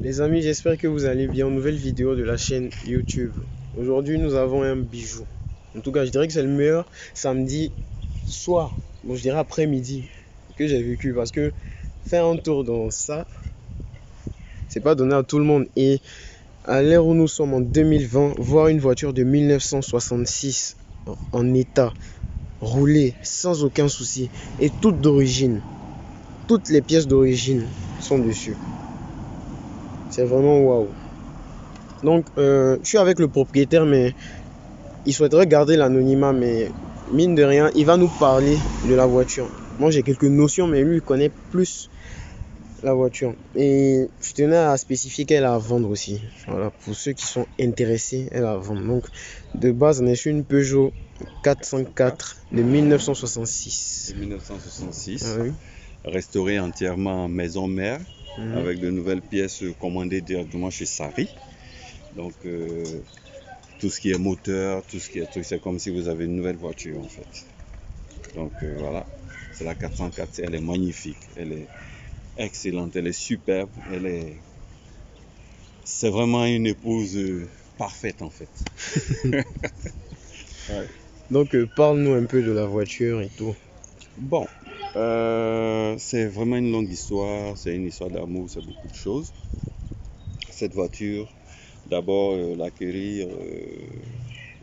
Les amis, j'espère que vous allez bien. Nouvelle vidéo de la chaîne YouTube. Aujourd'hui, nous avons un bijou. En tout cas, je dirais que c'est le meilleur samedi soir, bon, je dirais après-midi, que j'ai vécu. Parce que faire un tour dans ça, c'est pas donné à tout le monde. Et à l'ère où nous sommes en 2020, voir une voiture de 1966 en état, roulée sans aucun souci, et toute d'origine, toutes les pièces d'origine sont dessus. C'est vraiment waouh. Donc, je suis avec le propriétaire, mais il souhaiterait garder l'anonymat. Mais mine de rien, il va nous parler de la voiture. Moi, j'ai quelques notions, mais lui, il connaît plus la voiture. Et je tenais à spécifier qu'elle a à vendre aussi. Voilà, pour ceux qui sont intéressés, elle a à vendre. Donc, de base, on est sur une Peugeot 404 de 1966. De 1966, Ah oui. Restaurée entièrement maison mère, avec de nouvelles pièces commandées directement chez Sari. Donc, tout ce qui est moteur, tout ce qui est truc, c'est comme si vous avez une nouvelle voiture en fait. Donc voilà, c'est la 404, elle est magnifique, elle est excellente, elle est superbe, c'est vraiment une épouse parfaite en fait. Ouais. Donc, parle-nous un peu de la voiture et tout. Bon, c'est vraiment une longue histoire, c'est une histoire d'amour, c'est beaucoup de choses. Cette voiture, d'abord l'acquérir,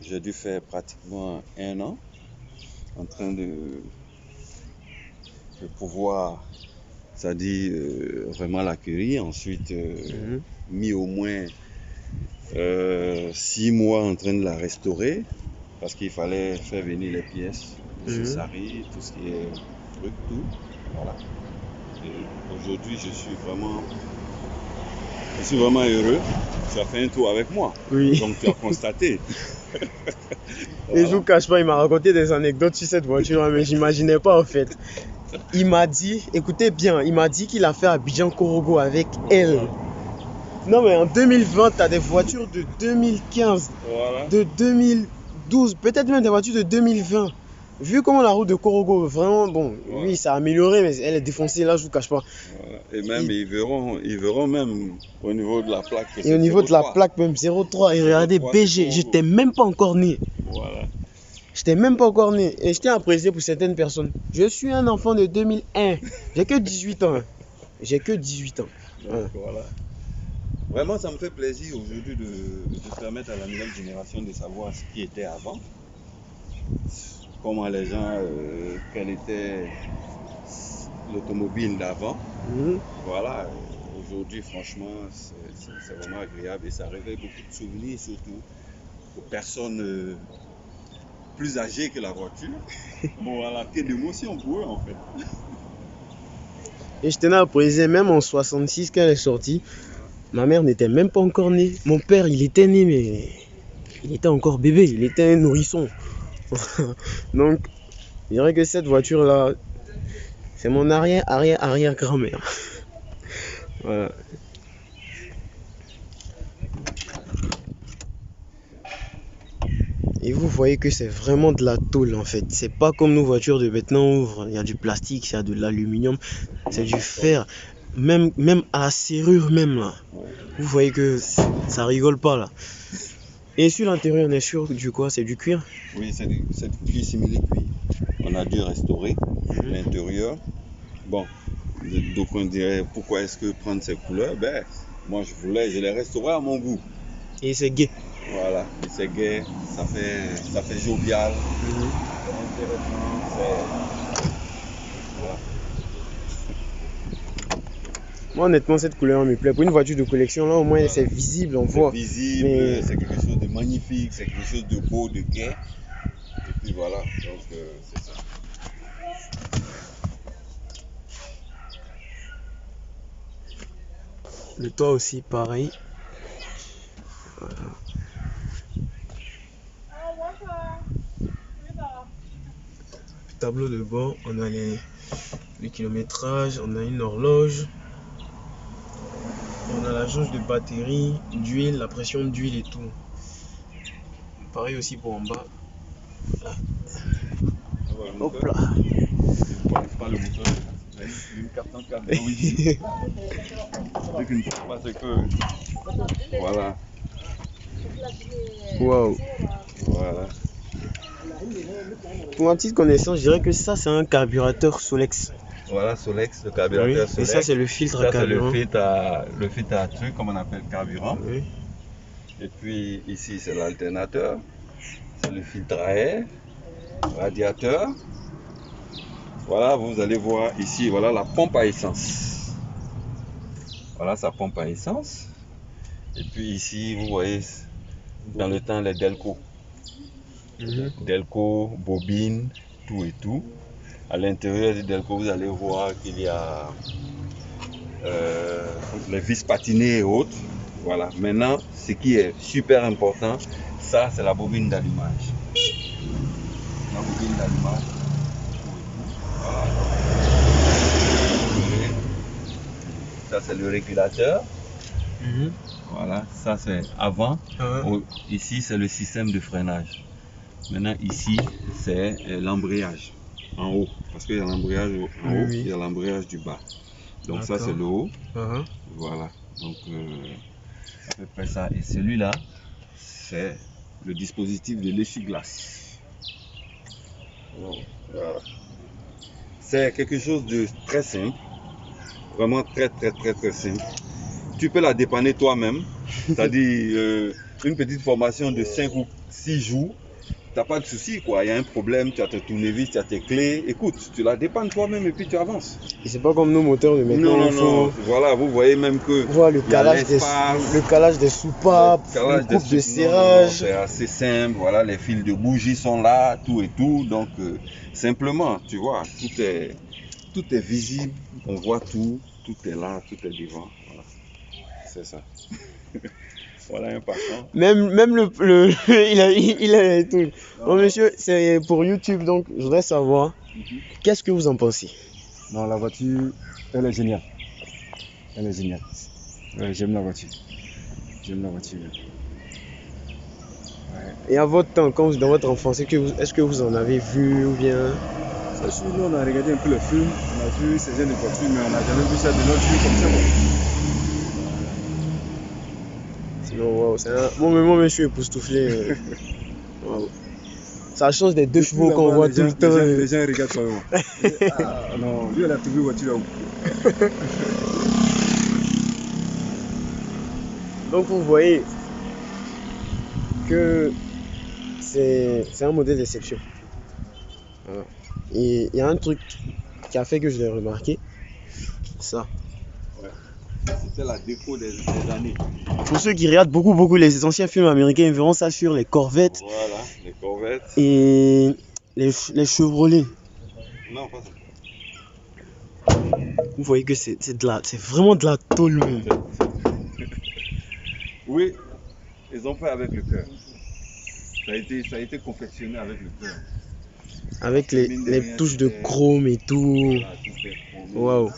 j'ai dû faire pratiquement 1 an en train de pouvoir, c'est-à-dire vraiment l'acquérir. Ensuite, mis au moins 6 mois en train de la restaurer parce qu'il fallait faire venir les pièces de chez Sari, tout ce qui est truc, tout. Voilà. Et aujourd'hui, je suis vraiment heureux. Tu as fait un tour avec moi. Oui. Donc tu as constaté. Voilà. Et je vous cache pas, il m'a raconté des anecdotes sur cette voiture, mais j'imaginais pas en fait. Il m'a dit, écoutez bien, il m'a dit qu'il a fait Abidjan-Korogo avec elle. Non mais en 2020, tu as des voitures de 2015, voilà, de 2012, peut-être même des voitures de 2020. Vu comment la route de Korogo, vraiment, bon, voilà, oui, ça a amélioré, mais elle est défoncée, là, je vous cache pas. Voilà. Et même, ils verront même au niveau de la plaque. Et au niveau 03. De la plaque, même 03. Et regardez, BG, j'étais même pas encore né. Voilà. J'étais même pas encore né. Et je tiens à préciser pour certaines personnes, je suis un enfant de 2001. J'ai que 18 ans. J'ai que 18 ans. Donc, voilà. Vraiment, ça me fait plaisir aujourd'hui de permettre à la nouvelle génération de savoir ce qui était avant. Comment les gens, quelle était l'automobile d'avant. Voilà, aujourd'hui, franchement, c'est vraiment agréable et ça réveille beaucoup de souvenirs, surtout aux personnes plus âgées que la voiture. Voilà, que d'émotions pour eux en fait. Et je tenais à préciser, même en 66, quand elle est sortie, ma mère n'était même pas encore née. Mon père, il était né, mais il était encore bébé, il était un nourrisson. Donc, je dirais que cette voiture-là, c'est mon arrière-grand-mère. Voilà. Et vous voyez que c'est vraiment de la tôle en fait. C'est pas comme nos voitures de maintenant où il y a du plastique, il y a de l'aluminium, c'est du fer. Même à la serrure même là. Vous voyez que ça rigole pas là. Et sur l'intérieur, on est sûr du quoi? C'est du cuir? Oui, c'est du cuir simili-cuir. On a dû restaurer l'intérieur. Bon, donc on dirait pourquoi est-ce que prendre ces couleurs? Ben, moi je les restaurer à mon goût. Et c'est gai. Voilà, c'est gai, ça fait jovial. C'est intéressant. Voilà. Moi honnêtement cette couleur me plaît. Pour une voiture de collection là au moins c'est visible, on voit. C'est visible, mais c'est quelque chose de magnifique, c'est quelque chose de beau, de gai. Et puis voilà, donc c'est ça. Le toit aussi pareil. Voilà. Tableau de bord, on a le kilométrage, on a une horloge, on a la jauge de batterie, d'huile, la pression d'huile et tout. Pareil aussi pour en bas. Là. Hop là. Pas le moteur. Une 404 d'origine. Ce qui ne faut pas, c'est que. Voilà. Waouh. Voilà. Pour ma petite connaissance, je dirais que ça, c'est un carburateur Solex. Voilà, Solex, le Oui. carburateur Et Solex. ça, c'est le filtre Ça, à c'est le carburant. filtre à truc, comme on appelle carburant. Oui. Et puis ici, c'est l'alternateur. C'est le filtre à air, radiateur. Voilà, vous allez voir ici, voilà la pompe à essence. Voilà sa pompe à essence. Et puis ici, vous voyez, dans le temps, les Delco. Delco, bobine, tout et tout. À l'intérieur du Delco, vous allez voir qu'il y a les vis patinées et autres. Voilà. Maintenant, ce qui est super important, ça, c'est la bobine d'allumage. La bobine d'allumage. Voilà. Ça, c'est le régulateur. Voilà, ça c'est avant. Ici, c'est le système de freinage. Maintenant, ici, c'est l'embrayage en haut. Parce qu'il y a l'embrayage en haut, il y a l'embrayage du bas. Donc, ça, c'est le haut. Voilà. Donc, à peu près ça. Et celui-là, c'est le dispositif de l'essuie-glace. Voilà. C'est quelque chose de très simple. Vraiment très simple. Tu peux la dépanner toi-même. C'est-à-dire une petite formation de 5 ou 6 jours. Tu n'as pas de souci, quoi. Il y a un problème, tu as tes tournevis, tu as tes clés. Écoute, tu la dépannes toi-même et puis tu avances. Et c'est pas comme nos moteurs de maintenant. Non. Voilà, vous voyez même que voir le calage des soupapes, le coupe de serrage. C'est assez simple. Voilà, les fils de bougie sont là, tout et tout. Donc, simplement, tu vois, tout est visible. On voit tout. Tout est là, tout est devant. Voilà. C'est ça. Voilà un passant. Même il a tout. Bon, monsieur, c'est pour YouTube, donc je voudrais savoir, qu'est-ce que vous en pensez? Non, la voiture, elle est géniale. Elle est géniale. Ouais, j'aime la voiture. J'aime la voiture. Ouais. Et à votre temps, quand vous, dans votre enfance, est-ce que vous en avez vu ou bien? Ça, nous, on a regardé un peu le film, on a vu ces jeunes de voitures, mais on n'a jamais vu ça de notre vie comme ça. Sinon, wow, moi, je suis époustouflé. Wow. Ça change des deux chevaux qu'on voit tout le temps. Les gens regardent sur moi. Non, lui, elle a trouvé une voiture là-haut. Donc, vous voyez que c'est un modèle d'exception. Voilà. Et il y a un truc qui a fait que je l'ai remarqué, ça. Ouais. C'était la défaut des années. Pour ceux qui regardent beaucoup les anciens films américains, ils verront ça sur les Corvettes. Voilà, les Corvettes. Et les Chevrolet. Non, pas ça. Vous voyez que c'est vraiment de la tôle même. Oui, ils ont fait avec le cœur. Ça a été confectionné avec le cœur. Avec les touches de chrome et tout. Waouh.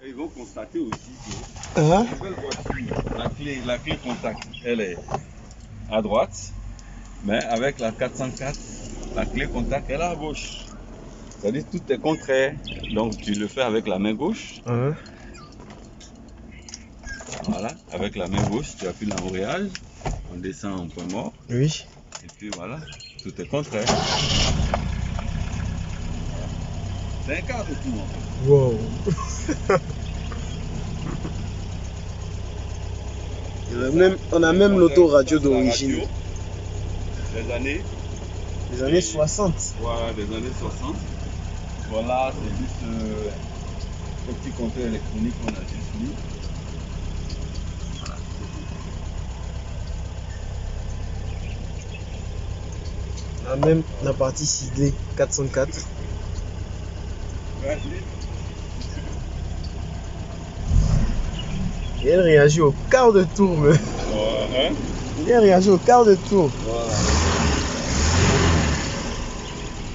Ils vont constater aussi que la nouvelle voiture, la clé contact, elle est à droite, mais avec la 404, la clé contact, elle est à gauche. C'est-à-dire tout est contraire. Donc tu le fais avec la main gauche. Voilà, avec la main gauche, tu appuies l'embrayage, on descend en point mort. Oui. Et puis voilà, tout est contraire. C'est un quart de tout en fait. Wow. On a même l'autoradio d'origine. Les années 60. Voilà, des années 60. Voilà, c'est juste un petit compteur électronique qu'on a juste mis. On a même la partie ciblée 404. Et elle réagit au quart de tour. Elle réagit au quart de tour. Voilà.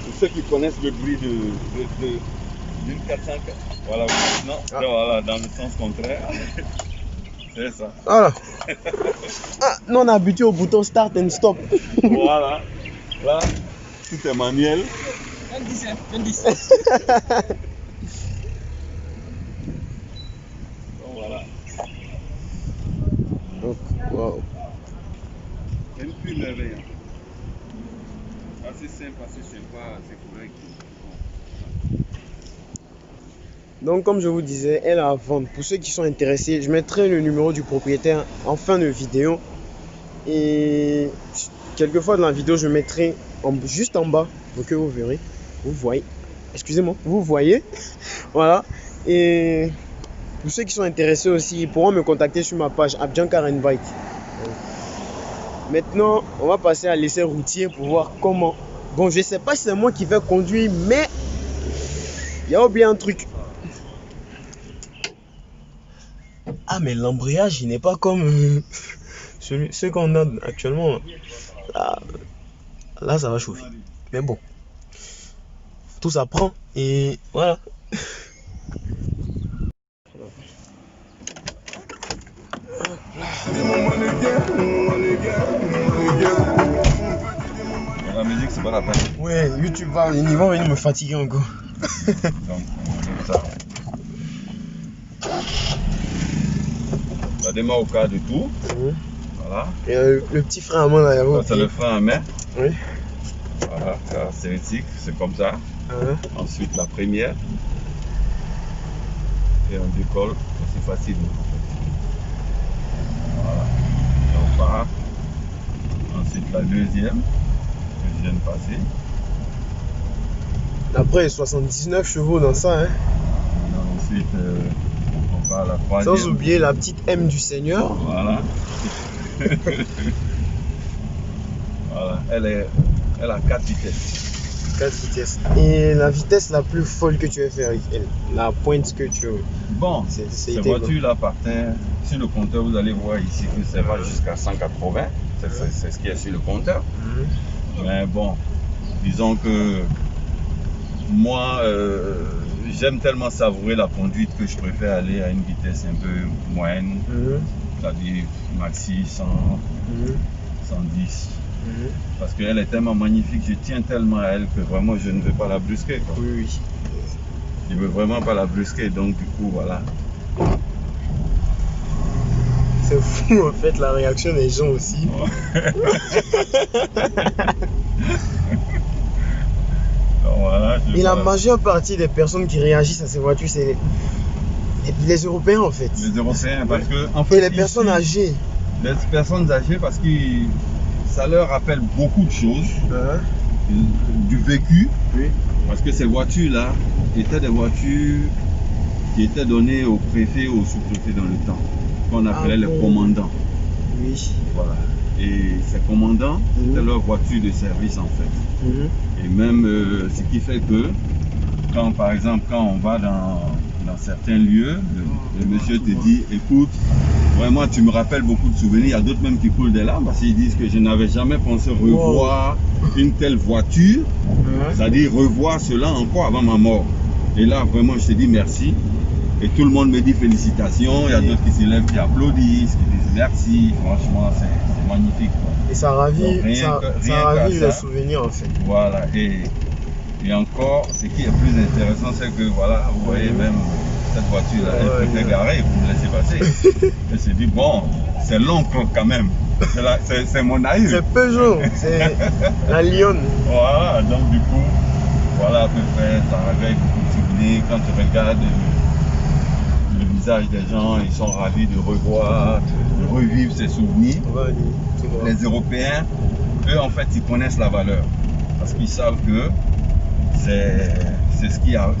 Pour ceux qui connaissent le bruit d'une 404, voilà, non, voilà, dans le sens contraire. C'est ça. Voilà. Ah, nous on est habitué au bouton start and stop. Voilà. Là, tout est manuel. 20 20. Donc voilà. Donc, wow. C'est une pure merveille. Assez simple, assez sympa, assez correct. Donc comme je vous disais, elle est à vendre. Pour ceux qui sont intéressés, je mettrai le numéro du propriétaire en fin de vidéo. Et quelquefois dans la vidéo, je mettrai juste en bas pour que vous verrez. Vous voyez. Excusez-moi, vous voyez. Voilà. Et pour ceux qui sont intéressés aussi, ils pourront me contacter sur ma page Abidjan Car and Bike. Maintenant, on va passer à l'essai routier pour voir comment. Bon, je sais pas si c'est moi qui vais conduire, mais il y a oublié un truc. Ah, mais l'embrayage, il n'est pas comme ceux qu'on a actuellement. Là, ça va chauffer. Mais bon, tout s'apprend et voilà. La musique, c'est pas la peine. Ouais, YouTube ils vont venir me fatiguer encore. Donc, c'est ça. Ça démarre au cas de tout. Voilà. Et le petit frein à main là, il y avait Ça, c'est le frein à main. Oui. Voilà, caractéristique, c'est comme ça. Ensuite, la première. Et on décolle aussi facilement. Voilà. Et on part. Ensuite, la deuxième, que je viens de passer. Après, 79 chevaux dans ça, hein. Ensuite, on part à la troisième. Sans oublier la petite M du Seigneur. Voilà. Voilà. Elle a 4 vitesses. 4 vitesses. Et la vitesse la plus folle que tu as fait avec elle, la pointe que tu as. Bon, C'est cette été voiture-là partait sur le compteur. Vous allez voir ici que ça va jusqu'à 180. C'est ce qui est sur le compteur. Mais bon, disons que moi, j'aime tellement savourer la conduite que je préfère aller à une vitesse un peu moyenne, c'est-à-dire maxi 100, 110. Parce qu'elle est tellement magnifique, je tiens tellement à elle que vraiment je ne veux pas la brusquer, quoi. Oui, oui. Je ne veux vraiment pas la brusquer, donc du coup, voilà. C'est fou en fait la réaction des gens aussi. Donc, voilà, Et la majeure partie des personnes qui réagissent à ces voitures, c'est les Européens en fait. Les Européens, parce que en fait, Et les personnes âgées. Les personnes âgées, parce que ça leur rappelle beaucoup de choses, du vécu. Oui. Parce que ces voitures-là étaient des voitures qui étaient données au préfet ou au sous-préfet dans le temps, qu'on appelait les commandants. Oui. Voilà. Et ces commandants, c'était leur voiture de service en fait. Et même ce qui fait que, quand par exemple, quand on va dans certains lieux, le monsieur te dit, écoute, vraiment tu me rappelles beaucoup de souvenirs. Il y a d'autres même qui coulent des larmes parce qu'ils disent que je n'avais jamais pensé revoir une telle voiture, c'est-à-dire revoir cela encore avant ma mort. Et là vraiment je te dis merci. Et tout le monde me dit félicitations. Il y a d'autres qui se lèvent, qui applaudissent, qui disent merci. Franchement c'est magnifique, quoi. Et ça ravive, ça ravive les souvenirs en fait. Voilà. Et encore, ce qui est plus intéressant, c'est que voilà, vous voyez même cette voiture-là, elle peut garer, vous me laissez passer. Elle se dit, bon, c'est l'oncle quand même. C'est mon aïeux. C'est Peugeot, c'est la Lionne. Voilà, donc du coup, voilà à peu près, ça réveille beaucoup de souvenirs. Quand tu regardes le visage des gens, ils sont ravis de revoir, de revivre ces souvenirs. Les Européens, eux en fait, ils connaissent la valeur. Parce qu'ils savent que c'est ce qui a.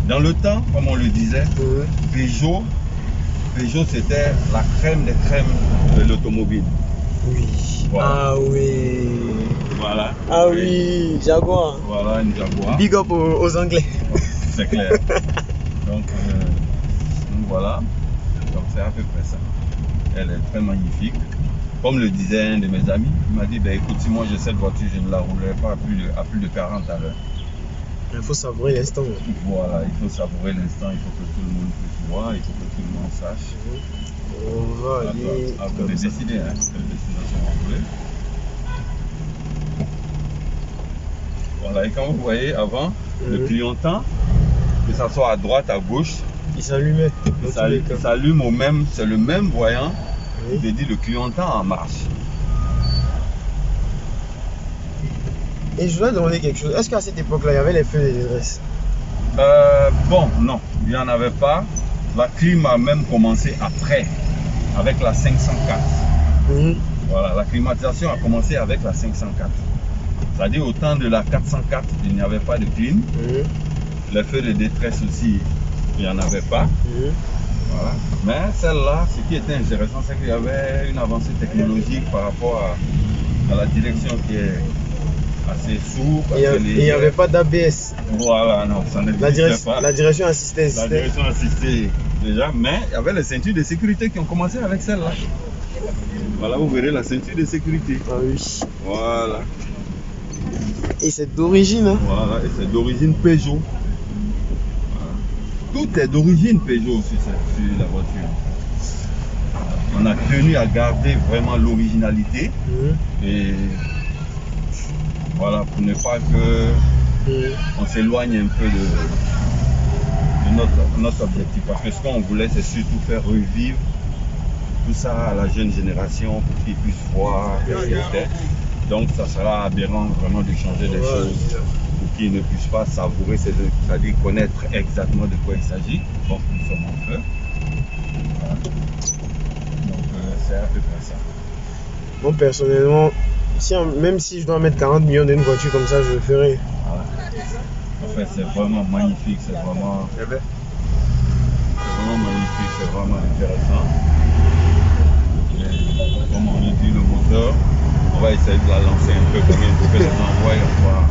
Dans le temps, comme on le disait, Peugeot c'était la crème des crèmes de l'automobile. Oui. Voilà. Ah oui. Voilà. Ah oui, Jaguar. Voilà, une Jaguar. Big up aux Anglais. C'est clair. Donc voilà. Donc c'est à peu près ça. Elle est très magnifique. Comme le disait un de mes amis, il m'a dit, ben écoute, si moi j'ai cette voiture, je ne la roulerai pas à plus de 40 à l'heure. Il faut savourer l'instant. Voilà, il faut savourer l'instant, il faut que tout le monde puisse voir, il faut que tout le monde sache. On va aller. À vous de décider, hein, quelle destination vous voulez. Voilà, et quand vous voyez avant, le clignotant, que ça soit à droite, à gauche, il s'allumait. Il s'allume au même, c'est le même voyant. Oui. Je dis le clignotant en marche. Et je voulais demander quelque chose. Est-ce qu'à cette époque-là, il y avait les feux de détresse? Bon, non, il n'y en avait pas. La clim a même commencé après, avec la 504. Voilà, la climatisation a commencé avec la 504. C'est-à-dire au temps de la 404, il n'y avait pas de clim. Les feux de détresse aussi, il n'y en avait pas. Voilà. Mais celle-là, ce qui était intéressant, c'est qu'il y avait une avancée technologique par rapport à la direction qui est assez sourde. Et il n'y avait pas d'ABS. Voilà, non, ça n'existait pas. La direction assistée. La direction assistée déjà, mais il y avait les ceintures de sécurité qui ont commencé avec celle-là. Voilà, vous verrez la ceinture de sécurité. Ah oui. Voilà. Et c'est d'origine. Hein? Voilà, et c'est d'origine Peugeot. Voilà. Tout est d'origine Peugeot sur la voiture. On a tenu à garder vraiment l'originalité. Et voilà, pour ne pas que on s'éloigne un peu de notre objectif. Parce que ce qu'on voulait, c'est surtout faire revivre tout ça à la jeune génération pour qu'ils puissent voir ce que c'était. Donc ça sera aberrant vraiment de changer des choses pour qu'ils ne puissent pas savourer, c'est-à-dire connaître exactement de quoi il s'agit. Donc nous sommes en feu. Voilà. Donc c'est à peu près ça. Moi personnellement, même si je dois mettre 40 millions dans une voiture comme ça, je le ferai. Voilà. En fait, c'est vraiment magnifique, c'est vraiment magnifique, c'est vraiment intéressant. Et, comme on le dit, le moteur, on va essayer de la lancer un peu pour que les gens voient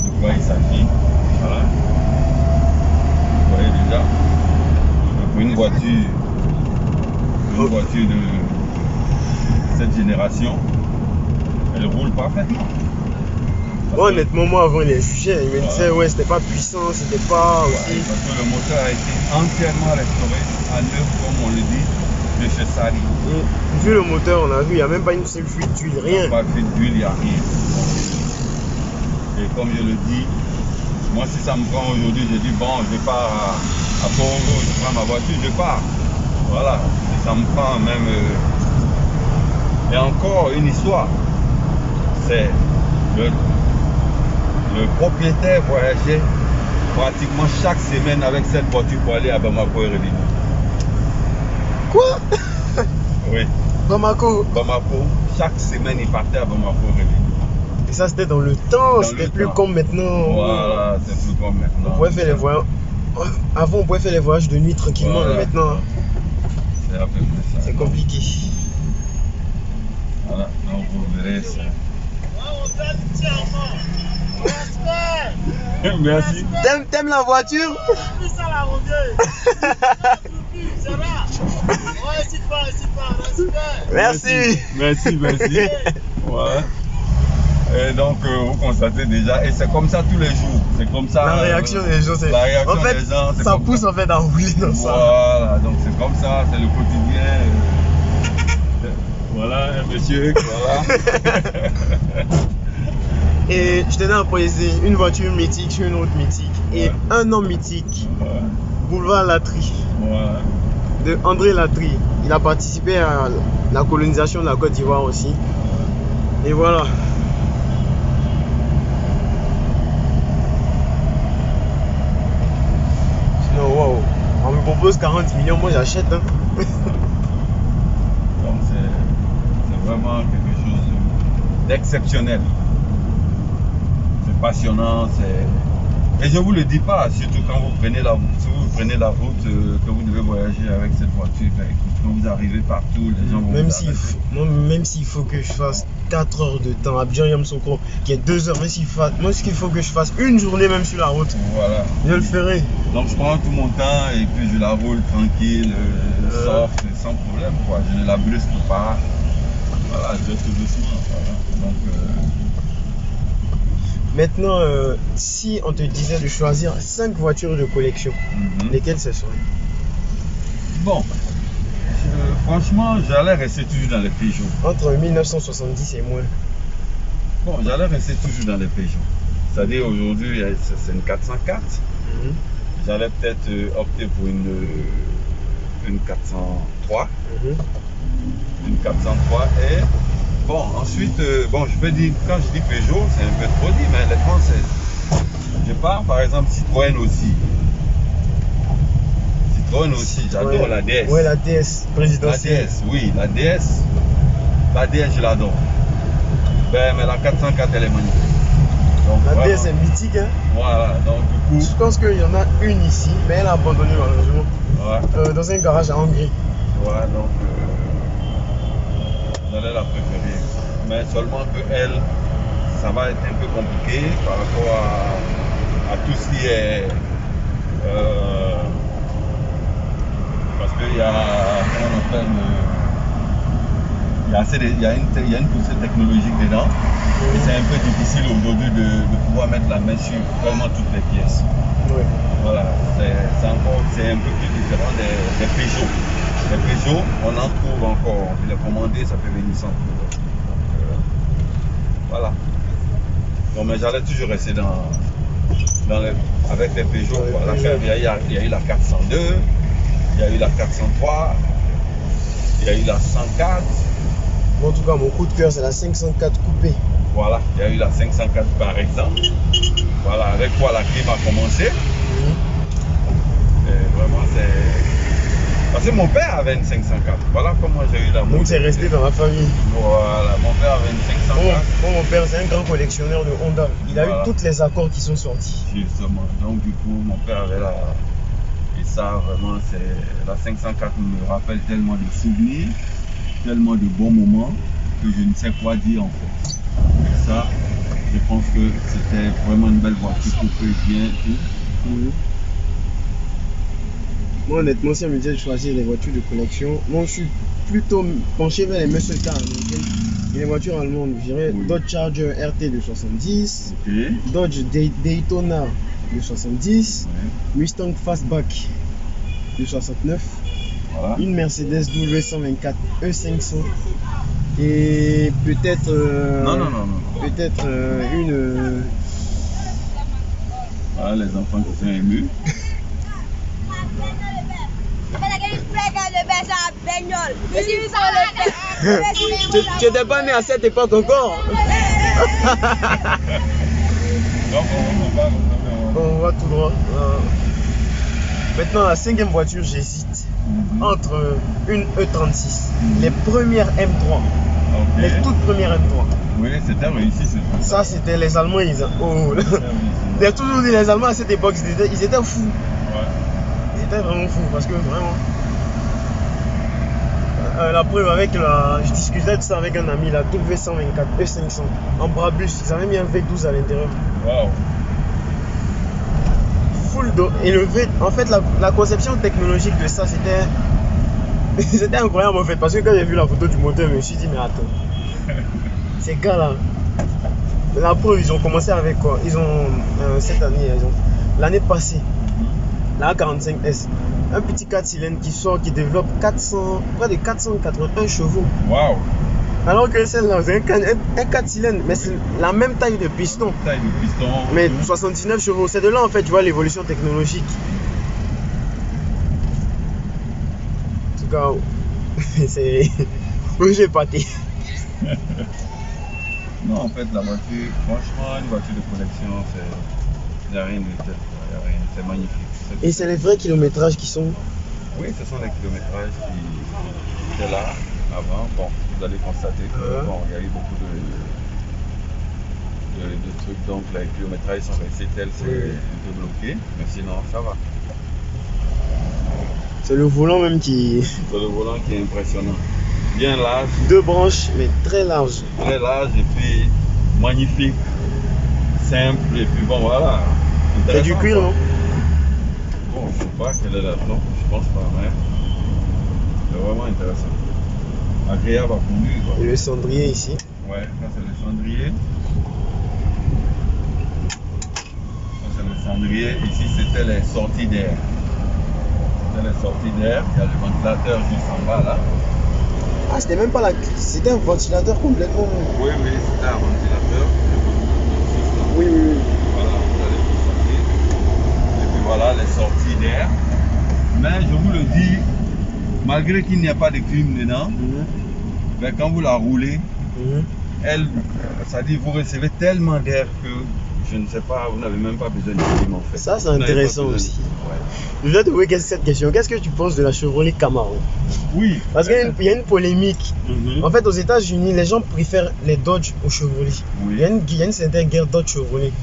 de quoi il s'agit. Voilà. Vous voyez déjà. Pour une voiture de cette génération, elle roule parfaitement. Bon, honnêtement, moi avant il les jugeait, il me disait ouais, c'était pas puissant, c'était pas aussi. Parce que le moteur a été entièrement restauré à neuf, comme on le dit, de chez Sari. Vu le moteur, on a vu, il n'y a même pas une seule fuite d'huile, rien. Pas de fuite d'huile, il n'y a rien. Et comme je le dis, moi si ça me prend aujourd'hui, je dis bon, je pars à Port-au-Rouge, je prends ma voiture, je pars. Voilà, si ça me prend même. Et encore une histoire, c'est le propriétaire voyageait pratiquement chaque semaine avec cette voiture pour aller à Bamako et revenir. Quoi? Oui. Bamako, chaque semaine il partait à Bamako et revenir. et ça c'était dans le temps, c'était plus comme maintenant. Voilà, c'est plus comme maintenant. On pouvait faire les voyages. Avant on pouvait faire les voyages de nuit tranquillement, Voilà. mais maintenant C'est à peu près ça. c'est compliqué. Voilà, donc vous verrez ça. Merci. T'aimes la voiture? Merci. Merci. Ouais. Et donc vous constatez déjà, et c'est comme ça tous les jours. C'est comme ça. La réaction des gens, c'est. La réaction En fait, des gens, c'est ça comme pousse en fait à rouler dans ça. Voilà, donc c'est comme ça, c'est le quotidien. Voilà, un monsieur, voilà. Et je tenais à préciser une voiture mythique sur une autre mythique. Et un homme mythique, Ouais. Boulevard Latry, Voilà. de André Latry. Il a participé à la colonisation de la Côte d'Ivoire aussi. Et voilà. Sinon, waouh. On me propose 40 millions, moi j'achète. Hein. Donc c'est vraiment quelque chose d'exceptionnel. C'est passionnant, et je vous le dis pas, surtout quand vous prenez la route, si vous prenez la route, que vous devez voyager avec cette voiture, quand vous arrivez partout, les gens vont Même vous arrêter. même s'il faut que je fasse 4 heures de temps à Abidjan Yamsoko, qui est 2 heures, moi ce qu'il faut que je fasse une journée même sur la route, Voilà. je le ferai. Donc je prends tout mon temps et puis je la roule tranquille, soft, sans problème, quoi. Je ne la brusque pas. Voilà, je vais tout doucement. Voilà. Donc Maintenant, si on te disait de choisir 5 voitures de collection, lesquelles ce seraient? Bon, franchement, j'allais rester toujours dans les Peugeot. Entre 1970 et moins. Bon, j'allais rester toujours dans les Peugeot. C'est-à-dire aujourd'hui, c'est une 404. J'allais peut-être opter pour une 403. Une 403 et bon, ensuite, bon, je peux dire, quand je dis Peugeot, c'est un peu trop dit, mais honnêtement, je pars par exemple Citroën aussi. Citroën aussi, j'adore la DS. Ouais, la DS présidentielle. La DS, oui, la DS. La DS, je l'adore. Ben, mais la 404, elle est magnifique. Donc, la vraiment, DS est mythique, hein. Voilà, donc du coup. Je pense qu'il y en a une ici, mais elle a abandonné malheureusement. Ouais. Dans un garage à Hongrie. Ouais, donc j'allais la préférer. Mais seulement que elle, ça va être un peu compliqué par rapport à tout ce qui est. Parce qu'il y a. Comment on appelle il y a une poussée technologique dedans. Et c'est un peu difficile aujourd'hui de pouvoir mettre la main sur vraiment toutes les pièces. Oui. Voilà, c'est un peu plus différent des Peugeot. Les Peugeot, on en trouve encore. On peut les commander, ça peut venir sans problème. Donc, voilà. Donc, mais j'allais toujours rester avec les Peugeot. Voilà. Il y a eu la 402, il y a eu la 403, il y a eu la 104. Bon, en tout cas, mon coup de cœur, c'est la 504 coupée. Voilà, il y a eu la 504 par exemple. Voilà, avec quoi la clim a commencé. Et vraiment, c'est. Parce que mon père avait une 504. Voilà comment j'ai eu la. Donc, c'est resté dans la famille. Voilà, mon père avait une 504. Mon père, c'est un grand collectionneur de Honda. Il a eu tous les accords qui sont sortis. Justement. Donc, du coup, mon père avait la. Et ça, vraiment, c'est. La 504 me rappelle tellement de souvenirs, tellement de bons moments, que je ne sais quoi dire en fait. Et ça, je pense que c'était vraiment une belle voiture coupée bien. Moi, honnêtement, si on me disait de choisir les voitures de collection, moi, je suis plutôt penché vers les muscle cars américaines et les voitures allemandes. Je dirais Dodge Charger RT de 70, Dodge Daytona de 70, Mustang Fastback de 69, une Mercedes W124 E500 et peut-être peut-être une. Voilà les enfants qui sont émus. Tu n'étais pas né à cette époque encore. On va tout droit. Maintenant, la 5e voiture, j'hésite entre une E36, les premières M3, les toutes premières M3. Oui, c'était réussi. Ça, c'était les Allemands. J'ai toujours dit les Allemands à cette époque, ils étaient fous. Ouais. Ils étaient vraiment fous parce que vraiment. La preuve avec je discutais de ça avec un ami, la W124 E500 en Brabus, ils avaient mis un V12 à l'intérieur. Waouh. Full élevé. En fait, la conception technologique de ça, c'était incroyable en fait, parce que quand j'ai vu la photo du moteur, je me suis dit, mais attends, ces gars-là, la preuve, ils ont commencé avec quoi? Ils ont, cette année, l'année passée, la A45S, un petit 4 cylindres qui développe près de 481 chevaux. Waouh. Alors que celle-là, c'est un 4 cylindres, mais c'est la même taille de piston. Mais 79 chevaux. C'est de là en fait, tu vois l'évolution technologique. En tout cas, c'est. J'ai pâté. Non, en fait, la voiture, franchement, une voiture de collection, il n'y a rien de tel. C'est magnifique. Et c'est les vrais kilométrages qui sont. Oui, ce sont les kilométrages qui étaient là avant. Bon, vous allez constater que il y a eu beaucoup de trucs, donc les kilométrages sont restés tels, c'est un peu bloqué, mais sinon ça va. C'est le volant même qui. C'est le volant qui est impressionnant. Bien large. 2 branches, mais très large. Très large et puis magnifique, simple et puis bon voilà. C'est du cuir, non? Bon, je sais pas quelle est la forme, je pense pas, mais c'est vraiment intéressant. Agréable à conduire. Et le cendrier ici. Ouais, ça c'est le cendrier. cendrier. Ici, c'était les sorties d'air. C'était les sorties d'air. Il y a le ventilateur juste en bas là. Ah, c'était même pas la... C'était un ventilateur complètement... Oui, c'était un ventilateur. Oui. Voilà, vous allez vous sortir. Et puis voilà, les sorties d'air. Mais je vous le dis, malgré qu'il n'y a pas de clim dedans, mais quand vous la roulez, elle, c'est-à-dire vous recevez tellement d'air que je ne sais pas, vous n'avez même pas besoin de clim en fait. Ça, c'est intéressant aussi. Ouais. Je vais te poser cette question. Qu'est-ce que tu penses de la Chevrolet Camaro? Oui. Parce qu'il y a une polémique. En fait, aux États-Unis, les gens préfèrent les Dodge aux Chevrolet. Oui. Il y a une certaine guerre Dodge-Chevrolet.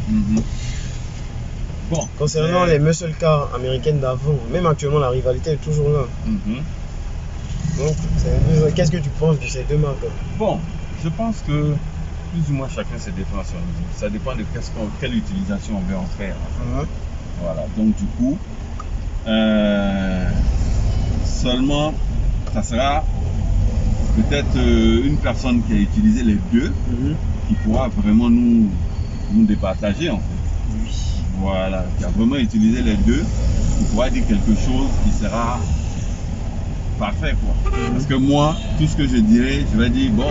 Bon, concernant les muscle cars américaines d'avant, même actuellement, la rivalité est toujours là. Donc, qu'est-ce que tu penses de ces deux marques? Bon, je pense que plus ou moins chacun se défend à son niveau. Ça dépend de quelle utilisation on veut en faire. Voilà, donc du coup, seulement, ça sera peut-être une personne qui a utilisé les deux qui pourra vraiment nous départager en fait. Voilà, qui a vraiment utilisé les deux, qui pourra dire quelque chose qui sera parfait quoi. Parce que moi, tout ce que je dirais, je vais dire bon.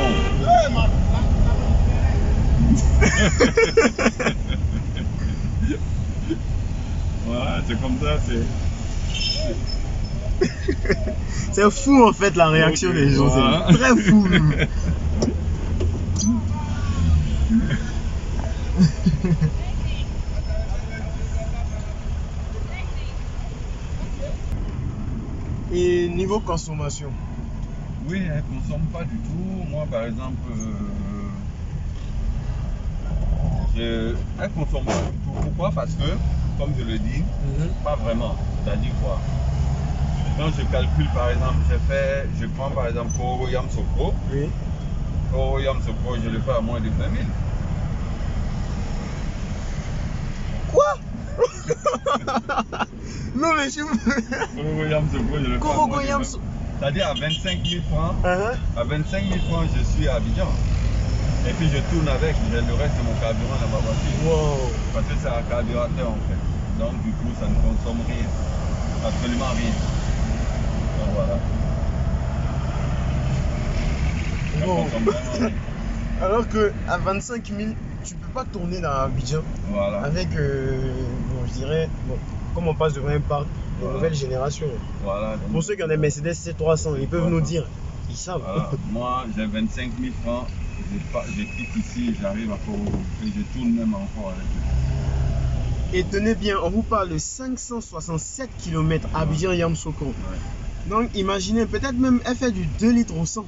Voilà, c'est comme ça, c'est fou en fait la réaction des gens, c'est très fou. Et niveau consommation? Oui, elle ne consomme pas du tout. Moi par exemple, elle ne consomme pas du tout. Pourquoi? Parce que, comme je le dis, pas vraiment. C'est-à-dire quoi? Quand je calcule par exemple, je prends par exemple Koro Yamsoko. Oui. Koro Yamsoko, je le fais à moins de 20 000. Quoi? Non mais je... Koro Yamsoko, je le fais à moins de 20 000. C'est-à-dire à 25 000 francs. À 25 000 francs, je suis à Abidjan. Et puis je tourne avec, j'ai le reste de mon carburant dans ma voiture. Wow. Parce que c'est un carburateur en fait. Donc du coup, ça ne consomme rien. Absolument rien. Donc voilà. Ça Bon. consomme vraiment rien. Alors que à 25 000, tu peux pas tourner dans Abidjan. Voilà. Avec, bon, je dirais, bon, comme on passe devant un parc de nouvelle génération. Voilà. Donc, pour ceux qui ont des Mercedes C300, ils peuvent nous dire. Ils savent. Voilà. Moi, j'ai 25 000 francs. Je quitte ici, j'arrive à Koro. Et je tourne même encore avec eux. Et tenez bien, on vous parle de 567 km Abidjan-Yamsoko. Ouais. Donc imaginez, peut-être même elle fait du 2 litres au 100.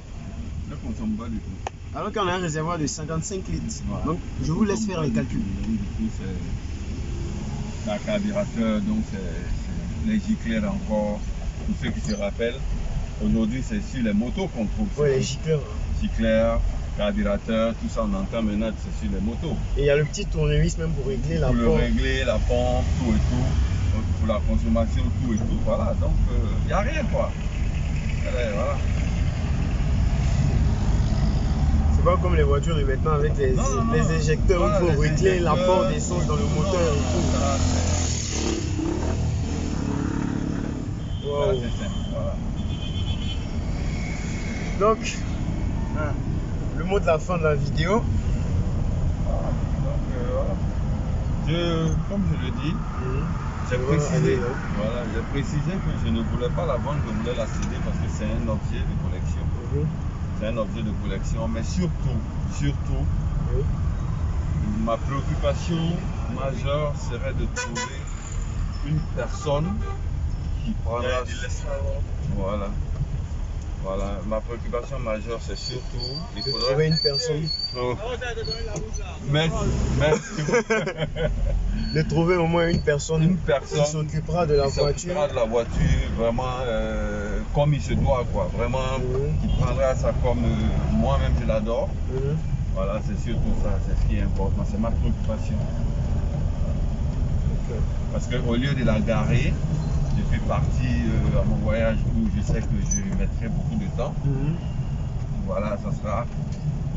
Ne consomme pas du tout. Alors qu'on a un réservoir de 55 litres. Voilà. Donc je vous laisse faire les calculs. Donc, du coup, c'est un carburateur, donc c'est les gicleurs encore. Pour ceux qui se rappellent, aujourd'hui c'est sur les motos qu'on trouve. Oui, les gicleurs. Gicleurs, carburateur, tout ça on entend maintenant, c'est sur les motos. Et il y a le petit tournevis même pour régler la pompe. Pour pompe. le régler, la pompe, tout et tout. Donc, pour la consommation, tout et tout. Voilà, donc il n'y a rien quoi. Allez, voilà. C'est pas comme les voitures de maintenant avec les éjecteurs où il faut régler l'apport d'essence dans le moteur et tout. Voilà, c'est simple, voilà. Donc, le mot de la fin de la vidéo. Donc voilà. Comme je le dis, j'ai précisé, j'ai précisé que je ne voulais pas la vendre, je voulais la céder parce que c'est un objet de collection. C'est un objet de collection, mais surtout, ma préoccupation majeure serait de trouver une personne qui prendra. Voilà, ma préoccupation majeure c'est surtout il faudrait trouver une personne. Merci. De trouver au moins une personne qui s'occupera de la voiture. Vraiment comme il se doit quoi. Vraiment qui prendra ça comme moi-même je l'adore. Voilà, c'est surtout ça, c'est ce qui est important, c'est ma préoccupation. Parce qu'au lieu de la garer, je suis parti à mon voyage où je sais que je mettrai beaucoup de temps. Voilà, ça sera.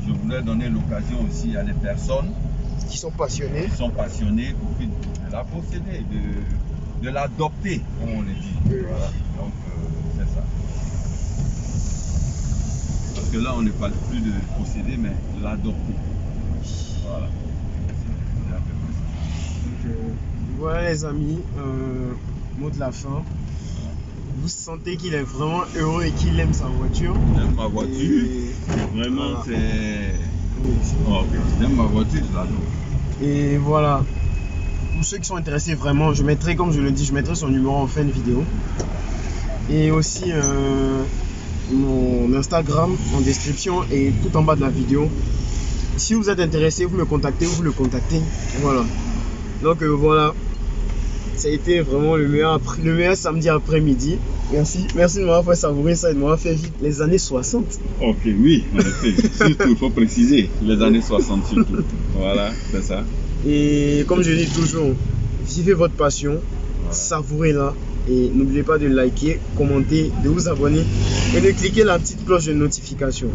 Je voulais donner l'occasion aussi à des personnes qui sont passionnés. Ils sont passionnés de la posséder, de l'adopter, comme on le dit. Voilà. Donc, c'est ça. Parce que là, on ne parle plus de posséder, mais de l'adopter. Voilà. C'est à peu près ça. Donc, voilà les amis, mot de la fin. Vous sentez qu'il est vraiment heureux et qu'il aime sa voiture. J'aime ma voiture. Et Vraiment, voilà. c'est... Oui. Oh, ok. J'aime ma voiture, je l'adore. Et voilà. Pour ceux qui sont intéressés vraiment, je mettrai, comme je le dis, je mettrai son numéro en fin de vidéo. Et aussi mon Instagram en description et tout en bas de la vidéo. Si vous êtes intéressé, vous me contactez, vous le contactez. Voilà. Donc voilà. Ça a été vraiment le meilleur samedi après-midi. Merci de m'avoir fait savourer ça et de m'avoir fait vivre les années 60. Ok, oui, en effet. Surtout, il faut préciser, les années 60 surtout. Voilà, c'est ça. Et comme je dis toujours, vivez votre passion, savourez-la. Et n'oubliez pas de liker, commenter, de vous abonner et de cliquer la petite cloche de notification.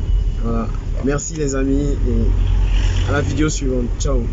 Voilà. Merci les amis et à la vidéo suivante. Ciao.